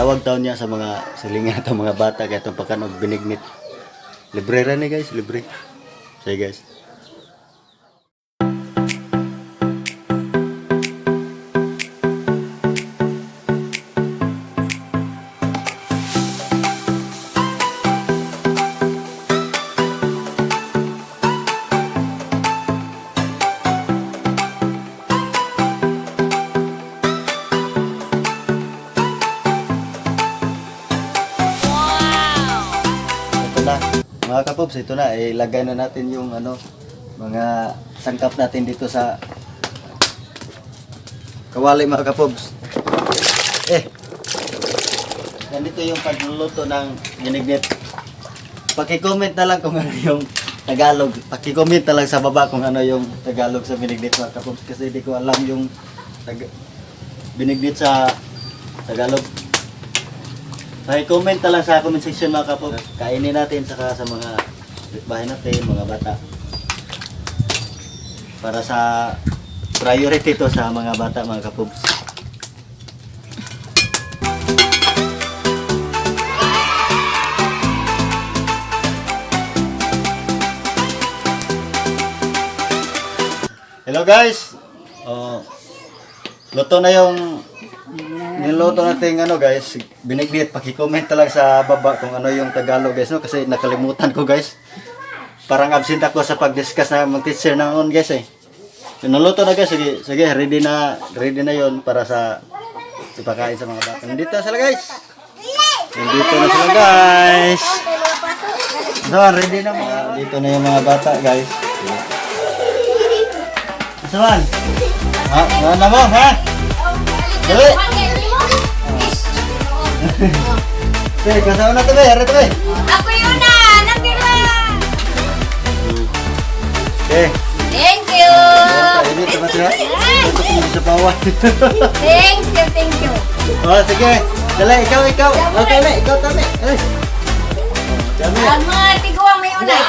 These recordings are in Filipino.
panawag taon niya sa mga silingan atong mga bata kay atong pagkanog binignit. Libre ra ni guys, libre. Say guys. Mga kapops, ito na, ilagay na natin yung mga sangkap natin dito sa kawali mga kapops. Nandito yung pagluluto ng binignit. Paki-comment na lang kung ano yung Tagalog. Paki-comment na lang sa baba kung ano yung Tagalog sa binignit mga kapops. Kasi hindi ko alam yung binignit sa Tagalog. Paki-comment na lang sa comment section mga kapops. Kainin natin saka sa mga bahay natin, mga bata. Para sa priority to sa mga bata mga kapops. Hello guys. Luto na yung niluto natin guys, binignit. Paki-comment na lang sa baba kung ano yung Tagalog guys, no? Kasi nakalimutan ko guys. Parang absent ako sa pag-discuss na mag-teacher noon guys eh. So, naluto na guys, sige, ready na yon para sa ipakain sa mga bata. Nandito na sila guys. Nandito na sila guys. So, ready na mga. Dito na yung mga bata guys. Saan? Ano mo, ha? Dali! Be, kasama na ito, be. Harap ito, be. Ako yun na! Nagkira! Okay. Thank you! Ini teman saya. Untuk bisa bawa. Thank you! Oh, sige. Dali, ikaw. Okay, le. Ikaw, tami. Tami. Salamat! Tiguang may unay.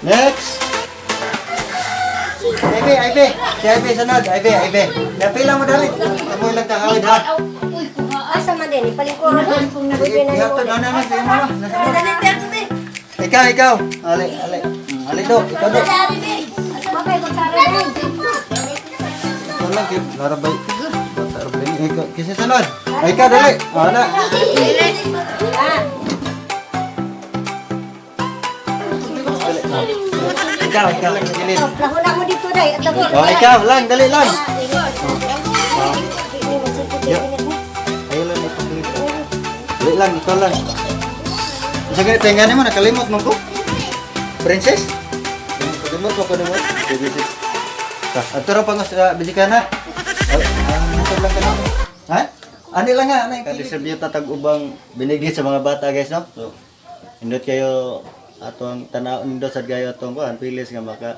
Next. Ibe. Si Ibe sunod. Ibe. Napila mo dali. Amoy lang kahawid ha. Asa man din? Ipalikuran ko kung nabigyan na Ikaw, yung na sa imo. Dali, Ikaw. Ali. Ali do. Ikaw do. Bakay ko sara din. Ikaw lang kip. Larabay. Larabay. Ikaw. Kasi sunod. Ikaw dali. Ana. Ikaw. Gilid. Lahuna mo dito day. Oh, ikaw lang. Dali lang. Ayo lang ipaglit. Dali lang, ikaw lang. Sa ganit, tingnan mo, nakalimot mo ko. Princess? Kadumot mo. Princess. Ato rin pang bisikan ha. Natag lang ka na. Ha? Ani lang nga. Kadistribute na tag-ubang binigay sa mga bata guys, no? So, indot kayo atong tanaw indot sa gayo atong kuan pilis nga maka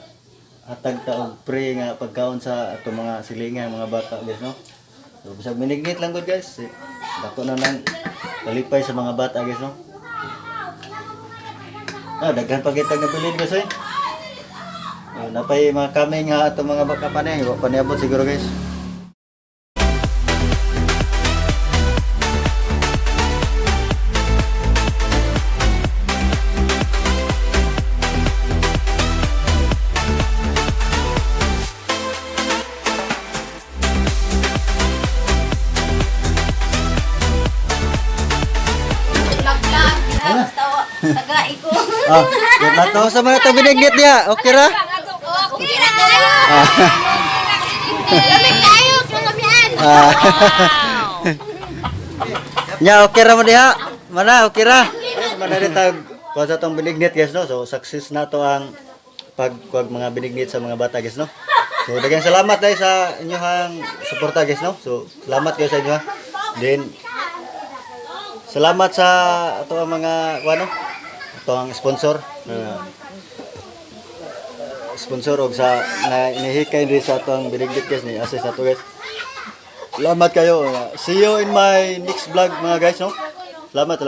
hatag ta og pre nga pagkaon sa atong mga silingan mga bata guys, no? So bisag binignit lang gud guys. Dako na nang kalipay sa mga bata guys, no? Daghan pa kita nga bilin guys eh. Napay mga coming nga atong mga baka pa ni, wa pa niabot siguro guys. Tagai ko. Nato sa mga to binignit niya. Okay ra? Okay na kayo. Lamig tayo, kalamian. Nya okay ra mo diha? Mana okay ra? Mana rin tag kuha sa tong binignit guys, no? So success na to ang pagkuag mga binignit sa mga bata guys, no? So daghang salamat dahil sa inyong suporta guys, no? So salamat kayo sa inyo ha. Then salamat sa ato ang mga ano? Ato ang sponsor. Sponsor og sa na inihikay din sa ato ang binignit guys ni assist ato guys. Salamat kayo. See you in my next vlog mga guys, no? Salamat.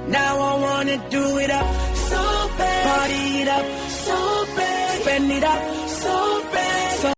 Now I wanna do it up so bad, party it up so bad, spend it up so bad.